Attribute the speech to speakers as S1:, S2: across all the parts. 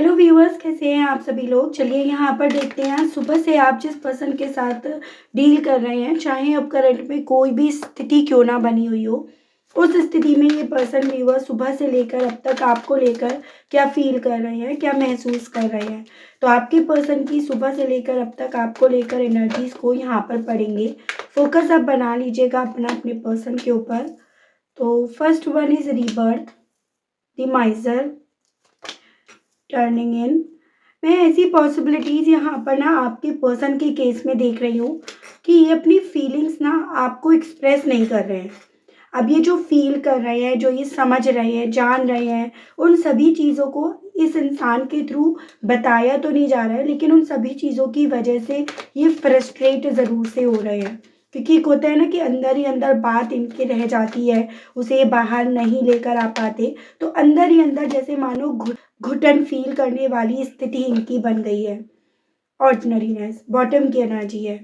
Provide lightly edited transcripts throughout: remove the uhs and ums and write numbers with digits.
S1: Hello viewers, कैसे हैं आप सभी लोग। चलिए यहाँ पर देखते हैं सुबह से आप जिस पर्सन के साथ डील कर रहे हैं, चाहे अब करंट में कोई भी स्थिति क्यों ना बनी हुई हो, उस स्थिति में ये पर्सन व्यूअर सुबह से लेकर अब तक आपको लेकर क्या फील कर रहे हैं, क्या महसूस कर रहे हैं। तो आपके पर्सन की सुबह से लेकर अब तक आपको लेकर एनर्जीज को यहाँ पर पढ़ेंगे। फोकस आप बना लीजिएगा अपना अपने पर्सन के ऊपर। तो first one is rebirth, the माइजर, turning इन। मैं ऐसी पॉसिबिलिटीज़ यहाँ पर ना आपके पर्सन के केस में देख रही हूँ कि ये अपनी फीलिंग्स ना आपको एक्सप्रेस नहीं कर रहे हैं। अब ये जो फील कर रहे हैं, जो ये समझ रहे हैं, जान रहे हैं, उन सभी चीज़ों को इस इंसान के थ्रू बताया तो नहीं जा रहा है, लेकिन उन सभी चीज़ों की वजह से ये फ्रस्ट्रेट ज़रूर से हो रहे हैं। क्योंकि एक होता है ना कि अंदर ही अंदर बात इनके रह जाती है, उसे बाहर नहीं लेकर आ पाते, तो अंदर ही अंदर जैसे मानो घुटन फील करने वाली स्थिति इनकी बन गई है। ऑर्डिनरीनेस, बॉटम की एनर्जी है।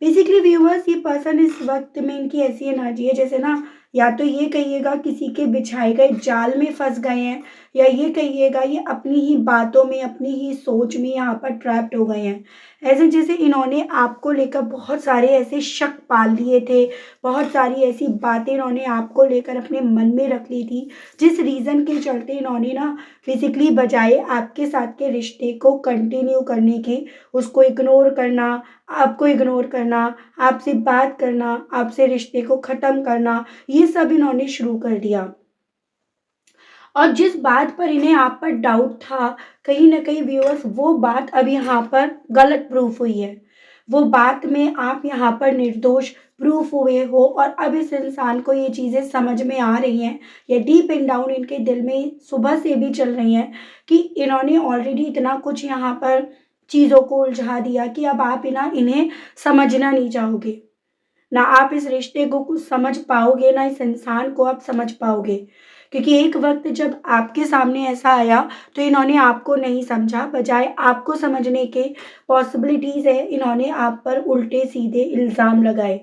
S1: बेसिकली व्यूअर्स, ये पर्सन इस वक्त में इनकी ऐसी एनर्जी है जैसे ना, या तो ये कहिएगा किसी के बिछाए गए जाल में फंस गए हैं, या ये कहिएगा ये अपनी ही बातों में, अपनी ही सोच में यहाँ पर ट्रैप्ड हो गए हैं। ऐसे जैसे इन्होंने आपको लेकर बहुत सारे ऐसे शक पाल लिए थे, बहुत सारी ऐसी बातें इन्होंने आपको लेकर अपने मन में रख ली थी, जिस रीज़न के चलते इन्होंने ना फिजिकली बजाय आपके साथ के रिश्ते को कंटिन्यू करने के, उसको इग्नोर करना, आपको इग्नोर करना, आपसे बात करना, आपसे रिश्ते को ख़त्म करना, ये सब इन्होंने शुरू कर दिया। और जिस बात पर इन्हें आप पर डाउट था, कहीं न कहीं व्यूअर्स वो बात अब यहाँ पर गलत प्रूफ हुई है। वो बात में आप यहाँ पर निर्दोष प्रूफ हुए हो, और अब इस इंसान को ये चीज़ें समझ में आ रही हैं, या डीप इन डाउन इनके दिल में सुबह से भी चल रही हैं कि इन्होंने ऑलरेडी इतना कुछ यहाँ पर चीज़ों को उलझा दिया कि अब आप इन्हें समझना नहीं चाहोगे। ना आप इस रिश्ते को कुछ समझ पाओगे, ना इस इंसान को आप समझ पाओगे। क्योंकि एक वक्त जब आपके सामने ऐसा आया तो इन्होंने आपको नहीं समझा, बजाय आपको समझने के पॉसिबिलिटीज़ है, इन्होंने आप पर उल्टे सीधे इल्ज़ाम लगाए।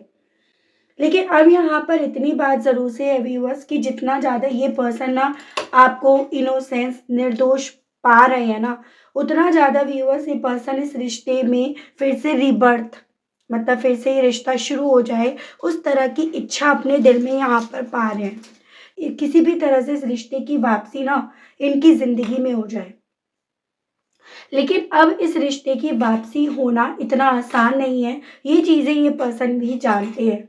S1: लेकिन अब यहाँ पर इतनी बात ज़रूर से है व्यूअर्स कि जितना ज़्यादा ये पर्सन ना आपको इनोसेंस, निर्दोष पा रहे हैं ना, उतना ज़्यादा व्यूअर्स ये पर्सन इस रिश्ते में फिर से रीबर्थ, मतलब फिर से ये रिश्ता शुरू हो जाए, उस तरह की इच्छा अपने दिल में यहाँ पर पा रहे हैं। किसी भी तरह से इस रिश्ते की वापसी ना इनकी ज़िंदगी में हो जाए। लेकिन अब इस रिश्ते की वापसी होना इतना आसान नहीं है, ये चीज़ें ये पर्सन भी जानते हैं।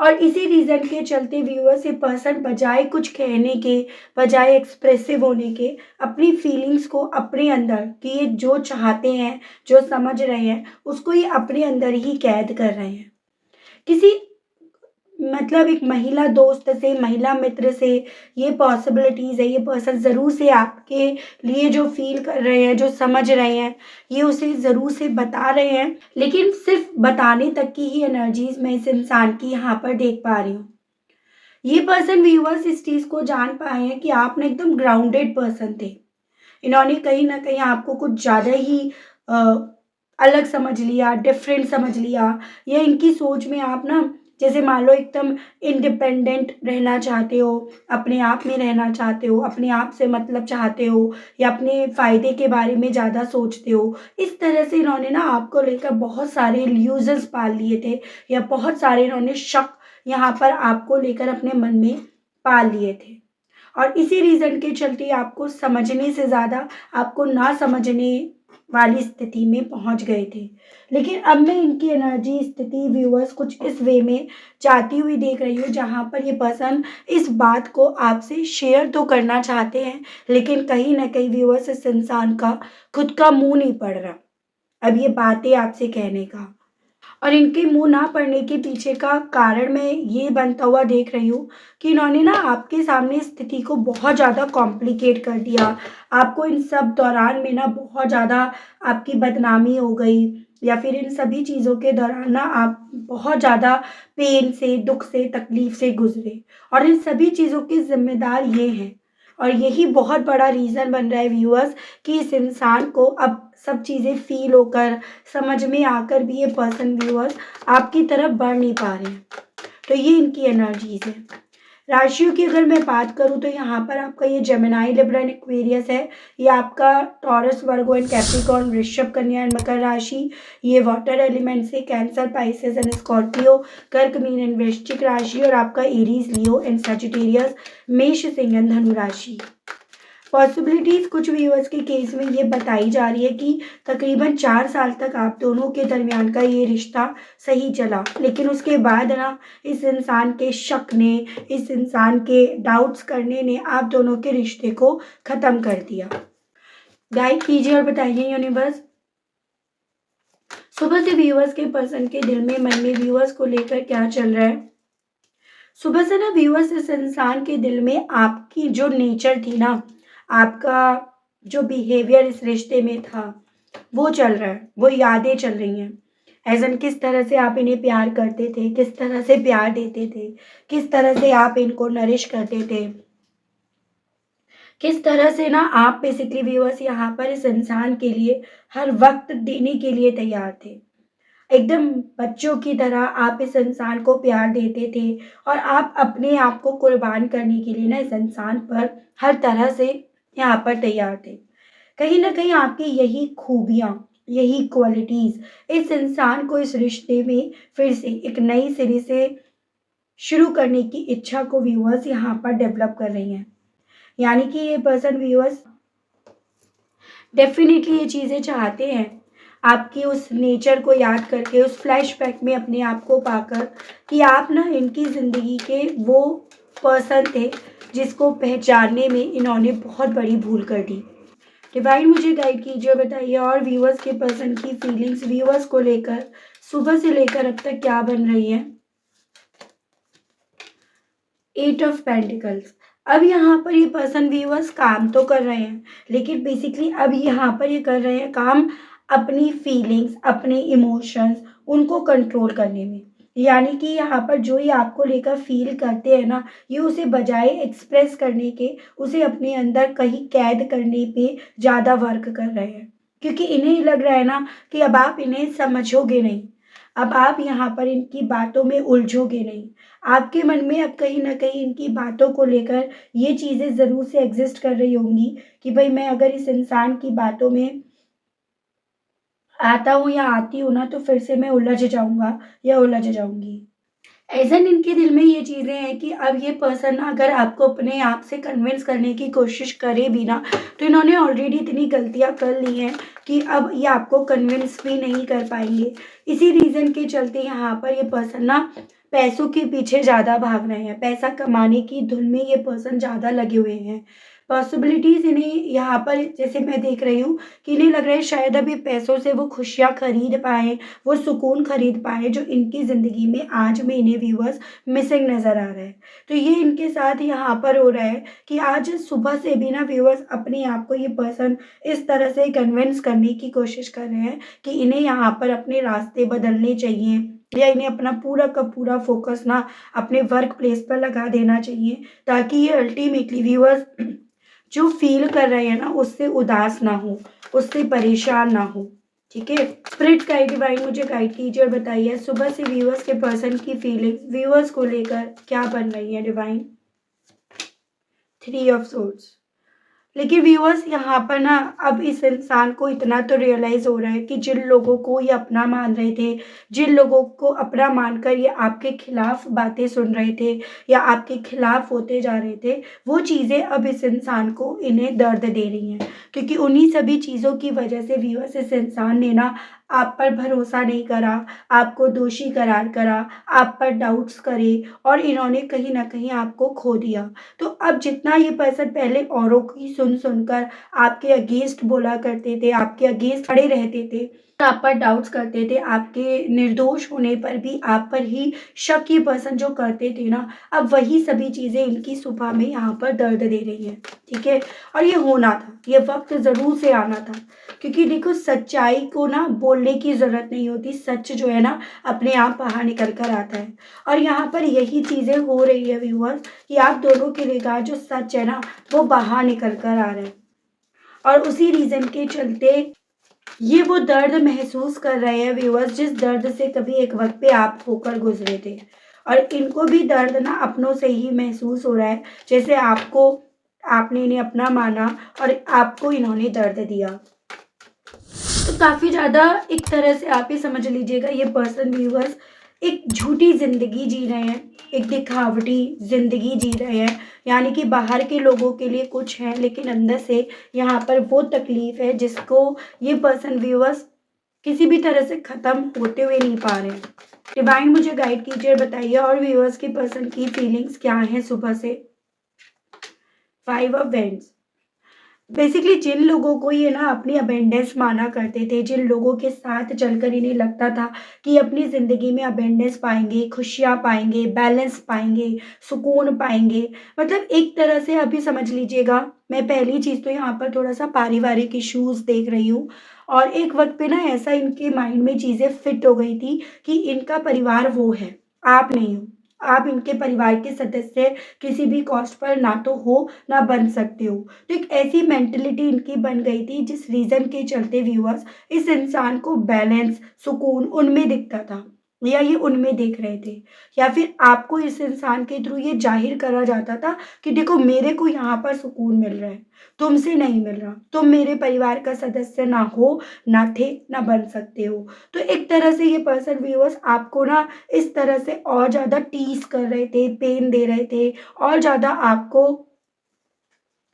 S1: और इसी रीज़न के चलते व्यूअर्स ये पर्सन बजाय कुछ कहने के, बजाय एक्सप्रेसिव होने के, अपनी फीलिंग्स को अपने अंदर कि ये जो चाहते हैं, जो समझ रहे हैं, उसको ये अपने अंदर ही कैद कर रहे हैं। किसी, मतलब एक महिला दोस्त से, महिला मित्र से ये पॉसिबिलिटीज़ है, ये पर्सन ज़रूर से आपके लिए जो फ़ील कर रहे हैं, जो समझ रहे हैं, ये उसे ज़रूर से बता रहे हैं। लेकिन सिर्फ़ बताने तक की ही एनर्जीज़ मैं इस इंसान की यहाँ पर देख पा रही हूँ। ये पर्सन व्यूअर्स इस चीज़ को जान पाए हैं कि आप ना एकदम ग्राउंडेड पर्सन थे। इन्होंने कहीं न कहीं आपको कुछ ज़्यादा ही अ, अलग समझ लिया, डिफरेंट समझ लिया, या इनकी सोच में आप ना जैसे मान लो एकदम इंडिपेंडेंट रहना चाहते हो, अपने आप में रहना चाहते हो, अपने आप से मतलब चाहते हो, या अपने फ़ायदे के बारे में ज़्यादा सोचते हो। इस तरह से इन्होंने ना आपको लेकर बहुत सारे इल्यूज़न्स पाल लिए थे, या बहुत सारे इन्होंने शक यहाँ पर आपको लेकर अपने मन में पाल लिए थे। और इसी रीज़न के चलते आपको समझने से ज़्यादा आपको ना समझने वाली स्थिति में पहुंच गए थे। लेकिन अब मैं इनकी एनर्जी, स्थिति व्यूअर्स कुछ इस वे में जाती हुई देख रही हूँ, जहाँ पर ये पर्सन इस बात को आपसे शेयर तो करना चाहते हैं, लेकिन कहीं न कहीं व्यूअर्स इस इंसान का खुद का मुँह नहीं पड़ रहा अब ये बातें आपसे कहने का। और इनके मुँह ना पड़ने के पीछे का कारण मैं ये बनता हुआ देख रही हूँ कि इन्होंने ना आपके सामने स्थिति को बहुत ज़्यादा कॉम्प्लिकेट कर दिया। आपको इन सब दौरान में ना बहुत ज़्यादा आपकी बदनामी हो गई, या फिर इन सभी चीज़ों के दौरान ना आप बहुत ज़्यादा पेन से, दुःख से, तकलीफ़ से गुज़रे, और इन सभी चीज़ों के ज़िम्मेदार ये हैं। और यही बहुत बड़ा रीज़न बन रहा है व्यूअर्स कि इस इंसान को अब सब चीज़ें फ़ील होकर, समझ में आकर भी ये पर्सन व्यूअर्स आपकी तरफ बढ़ नहीं पा रहे हैं। तो ये इनकी एनर्जीज़ है। राशियों की अगर मैं बात करूँ तो यहाँ पर आपका ये जेमिनी, लिब्रा एंड एक्वेरियस है। ये आपका टॉरस, वर्गो एंड कैप्रिकॉर्न, वृषभ, कन्या एंड मकर राशि। ये वाटर एलिमेंट से कैंसर, पाइसेस एंड स्कॉर्पियो, कर्क, मीन एंड वृश्चिक राशि, और आपका एरीज, लियो एंड सजिटेरियस, मेष, सिंह एंड धनु राशि। पॉसिबिलिटीज कुछ व्यूअर्स के केस में ये बताई जा रही है कि तकरीबन 4 साल तक आप दोनों के दरमियान का ये रिश्ता सही चला, लेकिन उसके बाद ना इस इंसान के शक ने, इस इंसान के डाउट्स करने ने आप दोनों के रिश्ते को ख़त्म कर दिया। गाइड कीजिए और बताइए यूनिवर्स, सुबह से व्यूअर्स के पर्सन के दिल में, मन में व्यूअर्स को लेकर क्या चल रहा है। सुबह से ना व्यूअर्स इस इंसान के दिल में आपकी जो नेचर थी ना, आपका जो बिहेवियर इस रिश्ते में था, वो चल रहा है, वो यादें चल रही हैं। एज़ एन किस तरह से आप इन्हें प्यार करते थे, किस तरह से प्यार देते थे, किस तरह से आप इनको नरिश करते थे, किस तरह से ना आप बेसिकली व्यूअर्स यहाँ पर इस इंसान के लिए हर वक्त देने के लिए तैयार थे। एकदम बच्चों की तरह आप इस इंसान को प्यार देते थे, और आप अपने आप को कुर्बान करने के लिए ना इस इंसान पर हर तरह से यहाँ पर तैयार थे। कहीं न कहीं आपकी यही खूबियाँ, यही क्वालिटीज़ इस इंसान को इस रिश्ते में फिर से एक नई सिरे से शुरू करने की इच्छा को व्यूअर्स यहाँ पर डेवलप कर रही हैं। यानी कि ये पर्सन व्यूअर्स डेफ़िनिटली ये चीज़ें चाहते हैं, आपकी उस नेचर को याद करके, उस फ्लैशबैक में अपने आप को पाकर, कि आप ना इनकी ज़िंदगी के वो पर्सन थे जिसको पहचानने में इन्होंने बहुत बड़ी भूल कर दी। डिवाइन मुझे गाइड कीजिए और बताइए, और व्यूअर्स के पर्सन की फीलिंग्स व्यूअर्स को लेकर सुबह से लेकर अब तक क्या बन रही हैं। 8 ऑफ पेंटिकल्स। अब यहाँ पर ये पर्सन व्यूअर्स काम तो कर रहे हैं, लेकिन बेसिकली अब यहाँ पर ये कर रहे हैं काम अपनी फीलिंग्स, अपने इमोशंस, उनको कंट्रोल करने में। यानी कि यहाँ पर जो ये आपको लेकर फील करते हैं ना, ये उसे बजाय एक्सप्रेस करने के, उसे अपने अंदर कहीं कैद करने पे ज़्यादा वर्क कर रहे हैं। क्योंकि इन्हें लग रहा है ना कि अब आप इन्हें समझोगे नहीं, अब आप यहाँ पर इनकी बातों में उलझोगे नहीं। आपके मन में अब कहीं न कहीं इनकी बातों को लेकर ये चीज़ें ज़रूर से एग्ज़िस्ट कर रही होंगी कि भई मैं अगर इस इंसान की बातों में आता हूँ या आती हूँ ना, तो फिर से मैं उलझ जाऊँगा या उलझ जाऊँगी। ऐसा इनके दिल में ये चीज़ें हैं कि अब ये पर्सन अगर आपको अपने आप से कन्विंस करने की कोशिश करे भी ना, तो इन्होंने ऑलरेडी इतनी गलतियाँ कर ली हैं कि अब ये आपको कन्विंस भी नहीं कर पाएँगे। इसी रीज़न के चलते यहाँ पर ये पर्सन ना पैसों के पीछे ज़्यादा भाग रहे हैं, पैसा कमाने की धुन में ये पर्सन ज़्यादा लगे हुए हैं। पॉसिबिलिटीज़ इन्हें यहाँ पर जैसे मैं देख रही हूँ कि इन्हें लग रहा है शायद अभी पैसों से वो खुशियाँ खरीद पाएँ, वो सुकून खरीद पाएँ जो इनकी ज़िंदगी में आज में इन्हें व्यूअर्स मिसिंग नज़र आ रहा है। तो ये इनके साथ यहाँ पर हो रहा है कि आज सुबह से भी ना व्यूअर्स अपने आप को ये पर्सन इस तरह से कन्विंस करने की कोशिश कर रहे हैं कि इन्हें यहाँ पर अपने रास्ते बदलने चाहिए, या इन्हें अपना पूरा का पूरा फ़ोकस ना अपने वर्क प्लेस पर लगा देना चाहिए, ताकि ये अल्टीमेटली व्यूअर्स जो फ़ील कर रहे हैं ना उससे उदास ना हो, उससे परेशान ना हो। ठीक है? स्पिरिट गाइड डिवाइन मुझे गाइड कीजिए और बताइए सुबह से व्यूअर्स के पर्सन की फीलिंग्स व्यूअर्स को लेकर क्या बन रही है डिवाइन। 3 of swords. लेकिन व्यूअर्स यहाँ पर ना अब इस इंसान को इतना तो रियलाइज़ हो रहा है कि जिन लोगों को ये अपना मान रहे थे, जिन लोगों को अपना मानकर ये आपके खिलाफ बातें सुन रहे थे या आपके खिलाफ होते जा रहे थे, वो चीज़ें अब इस इंसान को इन्हें दर्द दे रही हैं। क्योंकि उन्हीं सभी चीज़ों की वजह से व्यूअर्स इस इंसान ने ना आप पर भरोसा नहीं करा, आपको दोषी करार करा, आप पर डाउट्स करे, और इन्होंने कहीं न कहीं आपको खो दिया। तो अब जितना ये पर्सन पहले औरों की सुन-सुनकर आपके अगेंस्ट बोला करते थे, आपके अगेंस्ट खड़े रहते थे, आप पर डाउट्स करते थे, आपके निर्दोष होने पर भी आप पर ही शक ये पर्सन जो करते थे ना, अब वही सभी चीज़ें इनकी सुबह में यहाँ पर दर्द दे रही हैं, ठीक है? और ये होना था, ये वक़्त ज़रूर से आना था, क्योंकि देखो सच्चाई को ना बोलने की ज़रूरत नहीं होती, सच जो है ना अपने आप बाहर निकल कर आता है। और यहाँ पर यही चीज़ें हो रही है व्यूअर्स कि आप दोनों के रिगार्ड जो सच है ना वो बाहर निकल कर आ रहा है, और उसी रीज़न के चलते ये वो दर्द महसूस कर रहे हैं व्यूअर्स जिस दर्द से कभी एक वक्त पे आप होकर गुजरे थे। और इनको भी दर्द ना अपनों से ही महसूस हो रहा है, जैसे आपने इन्हें अपना माना और आपको इन्होंने दर्द दिया। तो काफ़ी ज़्यादा एक तरह से आप ये समझ लीजिएगा, ये पर्सन व्यूअर्स एक झूठी ज़िंदगी जी रहे हैं, एक दिखावटी ज़िंदगी जी रहे हैं। यानी कि बाहर के लोगों के लिए कुछ है, लेकिन अंदर से यहाँ पर वो तकलीफ़ है जिसको ये पर्सन व्यूअर्स किसी भी तरह से ख़त्म होते हुए नहीं पा रहे हैं। डिवाइन मुझे गाइड कीजिए और बताइए और व्यूअर्स की पर्सन की फीलिंग्स क्या हैं सुबह से। 5 ऑफ वेंड्स। बेसिकली जिन लोगों को ये ना अपनी अबेंडेंस माना करते थे, जिन लोगों के साथ चलकर इन्हें लगता था कि अपनी ज़िंदगी में अबेंडेंस पाएँगे, खुशियाँ पाएँगे, बैलेंस पाएँगे, सुकून पाएँगे। मतलब एक तरह से अभी समझ लीजिएगा, मैं पहली चीज़ तो यहाँ पर थोड़ा-सा पारिवारिक इश्यूज़ देख रही हूँ और एक वक़्त पे ना ऐसा इनके माइंड में चीज़ें फिट हो गई थी कि इनका परिवार वो है, आप नहीं हो। आप इनके परिवार के सदस्य किसी भी कॉस्ट पर ना तो हो, ना बन सकते हो। तो एक ऐसी मेंटालिटी इनकी बन गई थी जिस रीज़न के चलते व्यूअर्स इस इंसान को बैलेंस, सुकून उनमें दिखता था या ये उनमें देख रहे थे या फिर आपको इस इंसान के थ्रू ये ज़ाहिर करा जाता था कि देखो मेरे को यहाँ पर सुकून मिल रहा है, तुमसे नहीं मिल रहा। तुम मेरे परिवार का सदस्य ना हो, ना थे, ना बन सकते हो। तो एक तरह से ये पर्सन व्यूअर्स आपको ना इस तरह से और ज़्यादा टीज़ कर रहे थे, पेन दे रहे थे और ज़्यादा आपको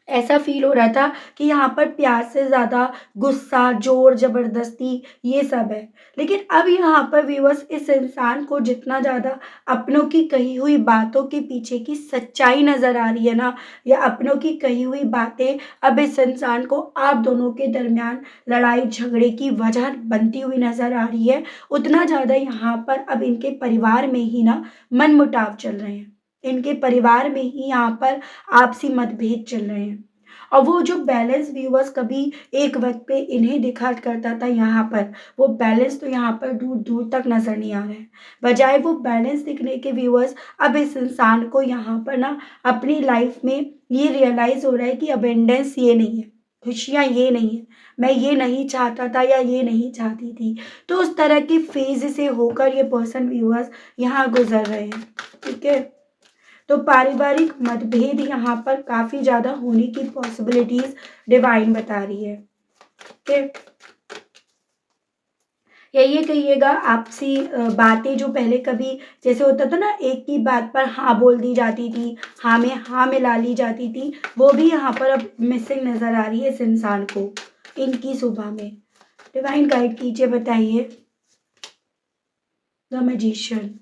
S1: ऐसा फ़ील हो रहा था कि यहाँ पर प्यार से ज़्यादा गुस्सा, ज़ोर ज़बरदस्ती ये सब है। लेकिन अब यहाँ पर व्यूअर्स इस इंसान को जितना ज़्यादा अपनों की कही हुई बातों के पीछे की सच्चाई नज़र आ रही है ना या अपनों की कही हुई बातें अब इस इंसान को आप दोनों के दरमियान लड़ाई झगड़े की वजह बनती हुई नज़र आ रही है, उतना ज़्यादा यहाँ पर अब इनके परिवार में ही ना मनमुटाव चल रहे हैं। इनके परिवार में ही यहाँ पर आपसी मतभेद चल रहे हैं और वो जो बैलेंस व्यूअर्स कभी एक वक्त पे इन्हें दिखा करता था यहाँ पर, वो बैलेंस तो यहाँ पर दूर दूर तक नजर नहीं आ रहा है। बजाय वो बैलेंस दिखने के व्यूअर्स अब इस इंसान को यहाँ पर ना अपनी लाइफ में ये रियलाइज हो रहा है कि अबेंडेंस ये नहीं है, खुशियाँ ये नहीं है, मैं ये नहीं चाहता था या ये नहीं चाहती थी। तो उस तरह के फेज से होकर ये पर्सन व्यूअर्स यहाँ गुजर रहे हैं। ठीक है, तो पारिवारिक मतभेद यहाँ पर काफ़ी ज़्यादा होने की पॉसिबिलिटीज़ डिवाइन बता रही है। ओके, या ये कहिएगा आपसी बातें जो पहले कभी जैसे होता था ना एक ही बात पर हाँ बोल दी जाती थी, हाँ में हाँ मिला ली जाती थी, वो भी यहाँ पर अब मिसिंग नज़र आ रही है इस इंसान को, इनकी सुबह में। डिवाइन गाइड कीजिए, बताइए। The magician.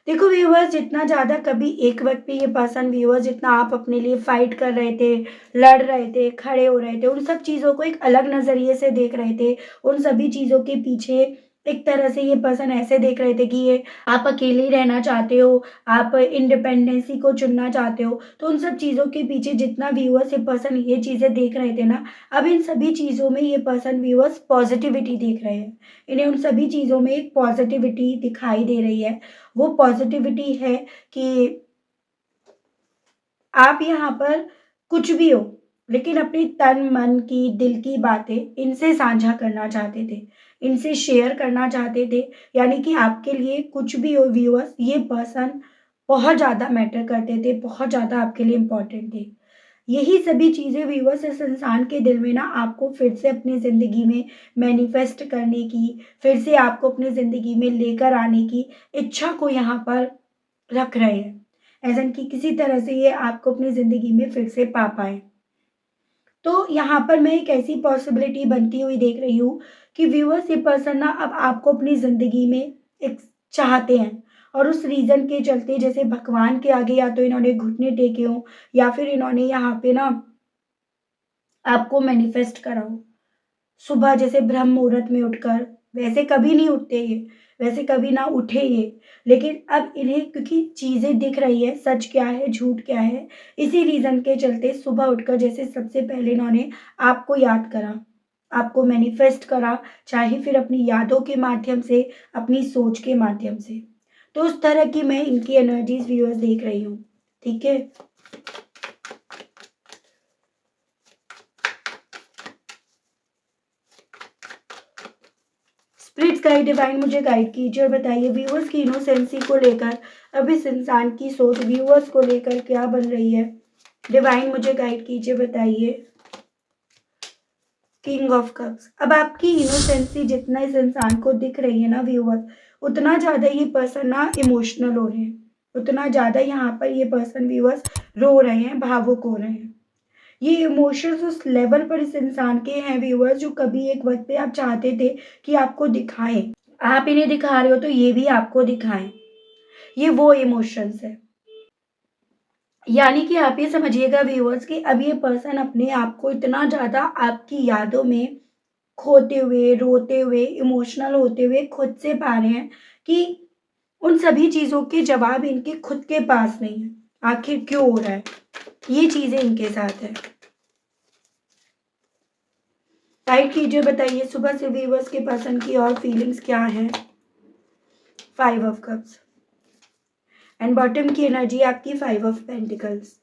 S1: देखो व्यूअर्स, जितना ज़्यादा कभी एक वक्त पे ये पर्सन व्यूअर्स जितना आप अपने लिए फाइट कर रहे थे, लड़ रहे थे, खड़े हो रहे थे, उन सब चीज़ों को एक अलग नज़रिए से देख रहे थे। उन सभी चीज़ों के पीछे एक तरह से ये पर्सन ऐसे देख रहे थे कि ये आप अकेले ही रहना चाहते हो, आप इंडिपेंडेंसी को चुनना चाहते हो। तो उन सब चीज़ों के पीछे जितना व्यूअर्स ये पर्सन ये चीज़ें देख रहे थे ना, अब इन सभी चीज़ों में ये पर्सन व्यूअर्स पॉजिटिविटी देख रहे हैं। इन्हें उन सभी चीज़ों में एक पॉजिटिविटी दिखाई दे रही है। वो पॉजिटिविटी है कि आप यहाँ पर कुछ भी हो, लेकिन अपनी तन, मन की, दिल की बातें इनसे साझा करना चाहते थे, इनसे शेयर करना चाहते थे। यानी कि आपके लिए कुछ भी हो व्यूअर्स, ये पर्सन बहुत ज़्यादा मैटर करते थे, बहुत ज़्यादा आपके लिए इम्पोर्टेंट थे। यही सभी चीज़ें व्यूअर्स इस इंसान के दिल में ना आपको फिर से अपनी ज़िंदगी में मैनिफेस्ट करने की, फिर से आपको अपनी ज़िंदगी में लेकर आने की इच्छा को यहाँ पर रख रहे हैं। ऐसा कि किसी तरह से ये आपको अपनी ज़िंदगी में फिर से पा पाएँ। तो यहाँ पर मैं एक ऐसी पॉसिबिलिटी बनती हुई देख रही हूँ कि व्यूअर्स ये पर्सन ना अब आपको अपनी ज़िंदगी में एक चाहते हैं और उस रीज़न के चलते जैसे भगवान के आगे या तो इन्होंने घुटने टेके हों या फिर इन्होंने यहाँ पे ना आपको मैनिफेस्ट करा हो। सुबह जैसे ब्रह्म मुहूर्त में उठकर, वैसे कभी नहीं उठते ये, वैसे कभी ना उठे ये, लेकिन अब इन्हें क्योंकि चीज़ें दिख रही है, सच क्या है, झूठ क्या है, इसी रीज़न के चलते सुबह उठकर जैसे सबसे पहले इन्होंने आपको याद करा, आपको मैनिफेस्ट करा, चाहे फिर अपनी यादों के माध्यम से, अपनी सोच के माध्यम से। तो उस तरह की मैं इनकी एनर्जीज़ व्यूअर्स देख रही हूँ, ठीक है? स्प्लिट्स गाइड डिवाइन मुझे गाइड कीजिए और बताइए व्यूअर्स की इनोसेंसी को लेकर अब इस इंसान की सोच व्यूअर्स को लेकर क्या बन रही है। डिवाइन मुझे गाइड कीजिए, बताइए। King of cups. अब आपकी इनोसेंसी जितना इस इंसान को दिख रही है ना व्यूअर, उतना ज़्यादा ये पर्सन ना इमोशनल हो रहे हैं, उतना ज़्यादा यहाँ पर ये पर्सन व्यूअर्स रो रहे हैं, भावुक हो रहे हैं। ये इमोशंस उस लेवल पर इस इंसान के हैं व्यूअर्स जो कभी एक वक्त पे आप चाहते थे कि आपको दिखाएं, आप इन्हें दिखा रहे हो तो ये भी आपको दिखाएं। ये वो इमोशंस है। यानी कि आप ये समझिएगा व्यूअर्स कि अब ये पर्सन अपने आप को इतना ज़्यादा आपकी यादों में खोते हुए, रोते हुए, इमोशनल होते हुए खुद से पा रहे हैं कि उन सभी चीज़ों के जवाब इनके खुद के पास नहीं है। आखिर क्यों हो रहा है? ये चीज़ें इनके साथ है। टाइप कीजिए, बताइए सुबह से व्यूअर्स के पर्सन की और फीलिंग्स क्या हैं। 5 ऑफ कप्स एंड बॉटम की एनर्जी आपकी 5 ऑफ पेंटिकल्स।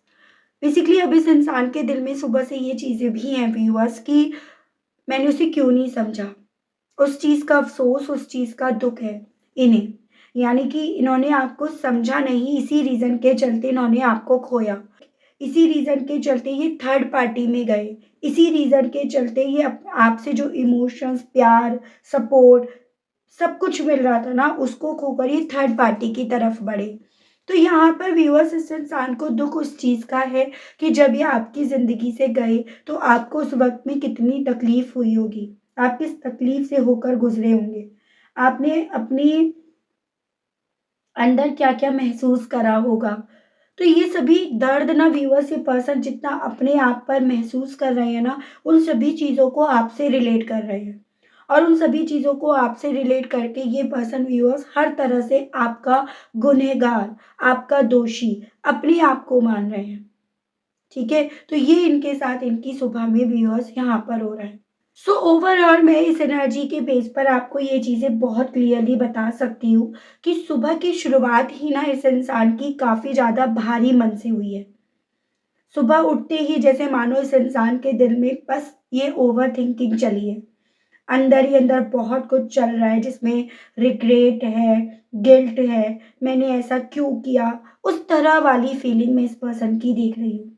S1: बेसिकली अब इस इंसान के दिल में सुबह से ये चीज़ें भी हैं व्यूअर्स कि मैंने उसे क्यों नहीं समझा। उस चीज़ का अफ़सोस, उस चीज़ का दुःख है इन्हें। यानी कि इन्होंने आपको समझा नहीं, इसी रीज़न के चलते इन्होंने आपको खोया। इसी रीज़न के चलते ये थर्ड पार्टी में गए। इसी रीज़न के चलते ये आपसे जो इमोशंस, प्यार, सपोर्ट सब कुछ मिल रहा था ना, उसको खोकर ये थर्ड पार्टी की तरफ बढ़े। तो यहाँ पर व्यूअर्स इस इंसान को दुःख उस चीज़ का है कि जब ये आपकी ज़िंदगी से गए तो आपको उस वक़्त में कितनी तकलीफ़ हुई होगी। आप किस तकलीफ़ से होकर गुज़रे होंगे। आपने अपनी अंदर क्या-क्या महसूस करा होगा। तो ये सभी दर्द ना व्यूअर्स, ये पर्सन जितना अपने आप पर महसूस कर रहे हैं ना, उन सभी चीज़ों को आपसे रिलेट कर रहे हैं। और उन सभी चीज़ों को आपसे रिलेट करके ये पर्सन व्यूअर्स हर तरह से आपका गुनहगार, आपका दोषी अपने आप को मान रहे हैं। ठीक है? तो ये इनके साथ इनकी सुबह में व्यूअर्स यहाँ पर हो रहा है। सो ओवरऑल मैं इस एनर्जी के बेस पर आपको ये चीज़ें बहुत क्लियरली बता सकती हूँ कि सुबह की शुरुआत ही ना इस इंसान की काफ़ी ज़्यादा भारी मन से हुई है। सुबह उठते ही जैसे मानो इस इंसान के दिल में बस ये ओवरथिंकिंग चली है। अंदर ही अंदर बहुत कुछ चल रहा है जिसमें रिग्रेट है, गिल्ट है, मैंने ऐसा क्यों किया? उस तरह वाली फीलिंग मैं इस पर्सन की देख रही हूँ।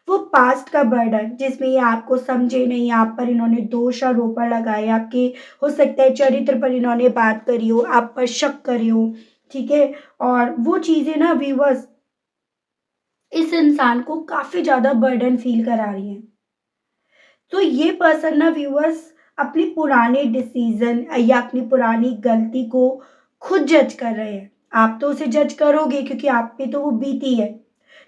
S1: वो पास्ट का बर्डन जिसमें ये आपको समझे नहीं, आप पर इन्होंने दोषारोपण लगाए, आपके हो सकता है चरित्र पर इन्होंने बात करी हो, आप पर शक करे हो, ठीक है? और वो चीज़ें ना व्यूअर्स इस इंसान को काफ़ी ज़्यादा बर्डन फ़ील करा रही हैं। तो ये पर्सन ना व्यूअर्स अपने पुराने डिसीज़न या अपनी पुरानी गलती को खुद जज कर रहे हैं। आप तो उसे जज करोगे क्योंकि आप पे तो वो बीती है।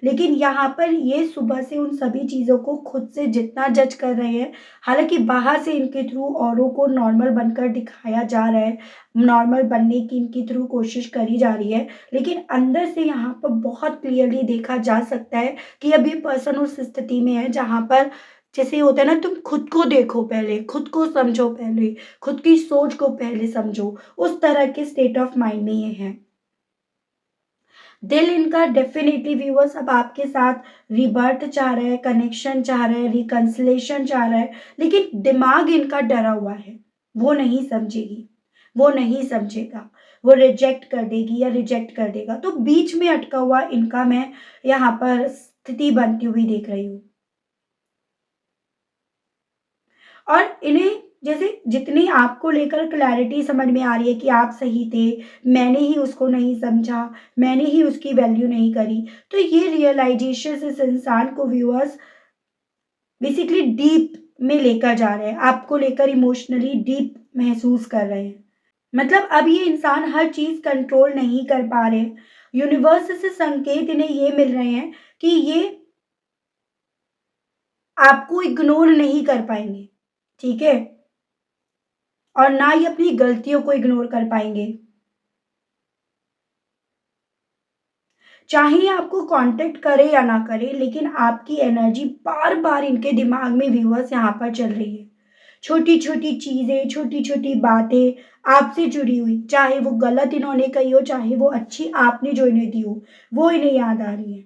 S1: लेकिन यहाँ पर ये सुबह से उन सभी चीज़ों को खुद से जितना जज कर रहे हैं, हालाँकि बाहर से इनके थ्रू औरों को नॉर्मल बनकर दिखाया जा रहा है, नॉर्मल बनने की इनके थ्रू कोशिश करी जा रही है, लेकिन अंदर से यहाँ पर बहुत क्लियरली देखा जा सकता है कि अब ये पर्सन उस स्थिति में है जहाँ पर जैसे होता है ना, तुम खुद को देखो पहले, खुद को समझो पहले, खुद की सोच को पहले समझो, उस तरह के स्टेट ऑफ माइंड में ये हैं। दिल इनका डेफ़िनिटली व्यूअर्स अब आपके साथ रीबर्थ चाह रहा है, कनेक्शन चाह रहा है, रिकन्सिलेशन चाह रहा है, लेकिन दिमाग इनका डरा हुआ है। वो नहीं समझेगी, वो नहीं समझेगा, वो रिजेक्ट कर देगी या रिजेक्ट कर देगा। तो बीच में अटका हुआ इनका मैं यहाँ पर स्थिति बनती हुई देख रही हूँ। और इन्हें जैसे जितनी आपको लेकर क्लैरिटी समझ में आ रही है कि आप सही थे, मैंने ही उसको नहीं समझा, मैंने ही उसकी वैल्यू नहीं करी। तो ये रियलाइज़ेशंस इस इंसान को व्यूअर्स बेसिकली डीप में लेकर जा रहे हैं, आपको लेकर इमोशनली डीप महसूस कर रहे हैं। मतलब अब ये इंसान हर चीज़ कंट्रोल नहीं कर पा रहे। यूनिवर्स से संकेत इन्हें ये मिल रहे हैं कि ये आपको इग्नोर नहीं कर पाएँगे, ठीक है? और ना ही अपनी गलतियों को इग्नोर कर पाएँगे। चाहे ये आपको कॉन्टैक्ट करे या ना करे, लेकिन आपकी एनर्जी बार-बार इनके दिमाग में व्यूअर्स यहाँ पर चल रही है। छोटी-छोटी चीज़ें, छोटी-छोटी बातें आपसे जुड़ी हुई, चाहे वो गलत इन्होंने कही हो, चाहे वो अच्छी आपने जो इन्हें दी हो, वो इन्हें याद आ रही है।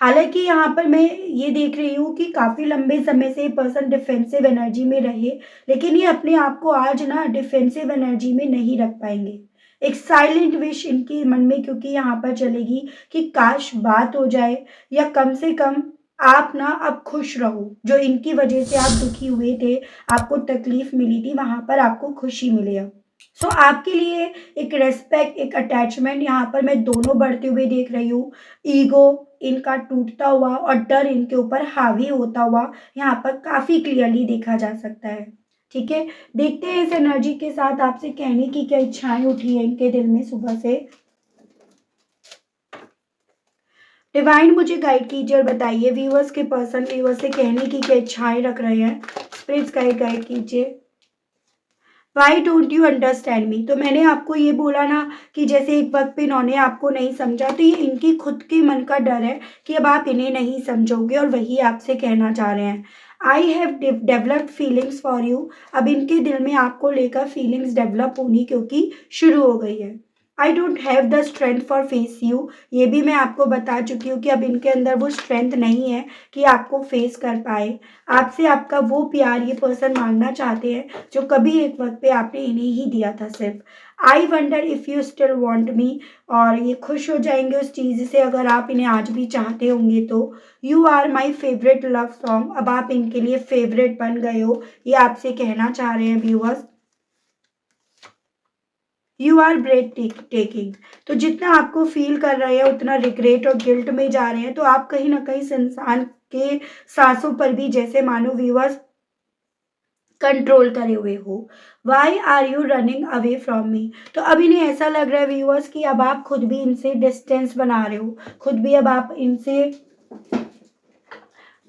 S1: हालाँकि यहाँ पर मैं ये देख रही हूँ कि काफ़ी लंबे समय से ये पर्सन डिफेंसिव एनर्जी में रहे, लेकिन ये अपने आप को आज ना डिफेंसिव एनर्जी में नहीं रख पाएँगे। एक साइलेंट विश इनके मन में क्योंकि यहाँ पर चलेगी कि काश बात हो जाए या कम से कम आप ना अब खुश रहो। जो इनकी वज़ह से आप दुखी हुए थे, आपको तकलीफ़ मिली थी, वहाँ पर आपको खुशी मिले अब। सो आपके लिए एक रिस्पेक्ट, एक अटैचमेंट यहाँ पर मैं दोनों बढ़ते हुए देख रही हूँ। ईगो इनका टूटता हुआ और डर इनके ऊपर हावी होता हुआ यहाँ पर काफ़ी क्लियरली देखा जा सकता है। ठीक है? देखते हैं इस एनर्जी के साथ आपसे कहने की क्या इच्छाएँ उठी हैं इनके दिल में सुबह से। डिवाइन मुझे गाइड कीजिए और बताइए व्यूअर्स के पर्सन व्यूअर्स से कहने की क्या इच्छाएँ रख रहे हैं। स्पिरिट्स गाइड कीजिए। Why don't you understand me? तो मैंने आपको ये बोला ना कि जैसे एक वक्त पे इन्होंने आपको नहीं समझा, तो ये इनकी खुद के मन का डर है कि अब आप इन्हें नहीं समझोगे और वही आपसे कहना चाह रहे हैं। I have developed feelings for you. अब इनके दिल में आपको लेकर फीलिंग्स डेवलप होनी क्योंकि शुरू हो गई है। I don't have the strength for face you. ये भी मैं आपको बता चुकी हूँ कि अब इनके अंदर वो स्ट्रेंथ नहीं है कि आपको फेस कर पाए। आपसे आपका वो प्यार ये पर्सन मांगना चाहते हैं जो कभी एक वक्त पे आपने इन्हें ही दिया था सिर्फ। I wonder if you still want me. और ये खुश हो जाएंगे उस चीज़ से अगर आप इन्हें आज भी चाहते होंगे तो। You are my favourite love song. अब आप इनके लिए फेवरेट बन गए हो, ये आपसे कहना चाह रहे हैं viewers. You are breathtaking. तो जितना आपको फील कर रहे हैं उतना रिग्रेट और गिल्ट में जा रहे हैं, तो आप कहीं ना कहीं इस इंसान के सांसों पर भी जैसे मानो व्यूअर्स कंट्रोल करे हुए हो। Why are you running away from me? तो अब इन्हें ऐसा लग रहा है व्यूअर्स कि अब आप खुद भी इनसे डिस्टेंस बना रहे हो, खुद भी अब आप इनसे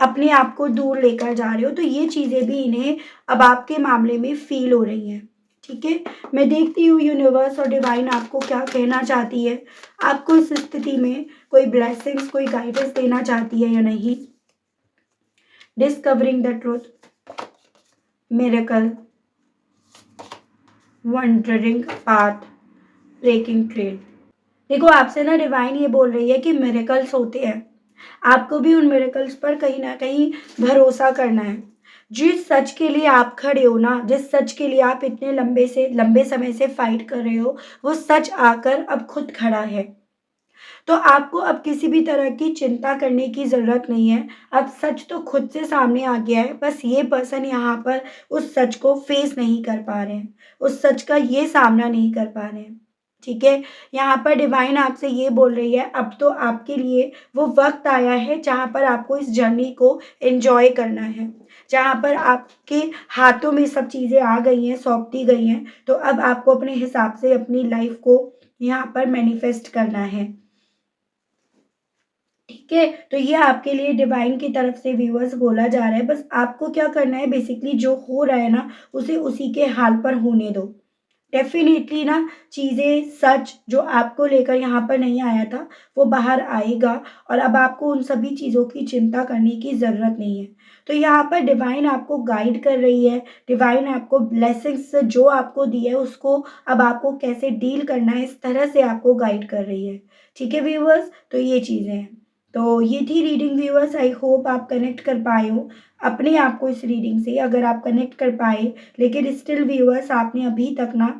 S1: अपने आप को दूर लेकर जा रहे हो। तो ये चीज़ें भी इन्हें अब आपके मामले में फील हो रही हैं। ठीक है? मैं देखती हूँ यूनिवर्स और डिवाइन आपको क्या कहना चाहती है। आपको इस स्थिति में कोई ब्लेसिंग्स, कोई गाइडेंस देना चाहती है या नहीं। Discovering the truth, miracle, wandering path, breaking train. देखो आपसे ना डिवाइन ये बोल रही है कि मिरेकल्स होते हैं, आपको भी उन मिरेकल्स पर कहीं ना कहीं भरोसा करना है। जिस सच के लिए आप खड़े हो ना, जिस सच के लिए आप इतने लंबे समय से फाइट कर रहे हो, वो सच आकर अब खुद खड़ा है। तो आपको अब किसी भी तरह की चिंता करने की ज़रूरत नहीं है। अब सच तो खुद से सामने आ गया है, बस ये पर्सन यहाँ पर उस सच को फेस नहीं कर पा रहे हैं, उस सच का ये सामना नहीं कर पा रहे हैं। ठीक है? यहाँ पर डिवाइन आपसे ये बोल रही है अब तो आपके लिए वो वक़्त आया है जहाँ पर आपको इस जर्नी को एन्जॉय करना है। जहाँ पर आपके हाथों में सब चीज़ें आ गई हैं, सौंप दी गई हैं, तो अब आपको अपने हिसाब से अपनी लाइफ़ को यहाँ पर मैनिफेस्ट करना है। ठीक है? तो ये आपके लिए डिवाइन की तरफ से व्यूअर्स बोला जा रहा है, बस आपको क्या करना है बेसिकली जो हो रहा है ना, उसे उसी के हाल पर होने दो। डेफ़िनेटली ना चीज़ें सच जो आपको लेकर यहाँ पर नहीं आया था, वो बाहर आएगा और अब आपको उन सभी चीज़ों की चिंता करने की ज़रूरत नहीं है। तो यहाँ पर डिवाइन आपको गाइड कर रही है, डिवाइन आपको ब्लेसिंग्स जो आपको दी है उसको अब आपको कैसे डील करना है, इस तरह से आपको गाइड कर रही है। ठीक है व्यूअर्स? तो ये चीज़ें हैं। तो ये थी रीडिंग व्यूअर्स, आई होप आप कनेक्ट कर पाए हो अपने आप को इस रीडिंग से। अगर आप कनेक्ट कर पाए लेकिन स्टिल व्यूअर्स आपने अभी तक ना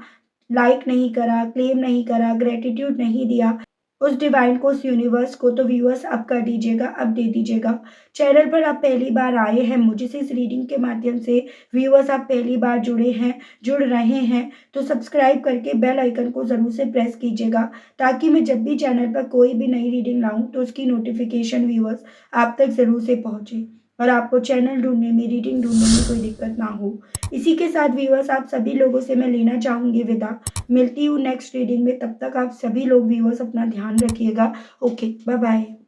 S1: लाइक नहीं करा, क्लेम नहीं करा, ग्रैटिट्यूड नहीं दिया उस डिवाइन को, उस यूनिवर्स को, तो व्यूअर्स अब कर दीजिएगा, अब दे दीजिएगा। चैनल पर आप पहली बार आए हैं मुझे से इस रीडिंग के माध्यम से, व्यूअर्स आप पहली बार जुड़े हैं, जुड़ रहे हैं, तो सब्सक्राइब करके बेल आइकन को ज़रूर से प्रेस कीजिएगा ताकि मैं जब भी चैनल पर कोई भी नई रीडिंग लाऊं तो उसकी नोटिफिकेशन व्यूअर्स आप तक ज़रूर से पहुँचे और आपको चैनल ढूंढने में, रीडिंग ढूंढने में कोई दिक्कत ना हो। इसी के साथ व्यूअर्स आप सभी लोगों से मैं लेना चाहूँगी विदा। मिलती हूँ नेक्स्ट रीडिंग में, तब तक आप सभी लोग व्यूअर्स अपना ध्यान रखिएगा। Okay, bye bye.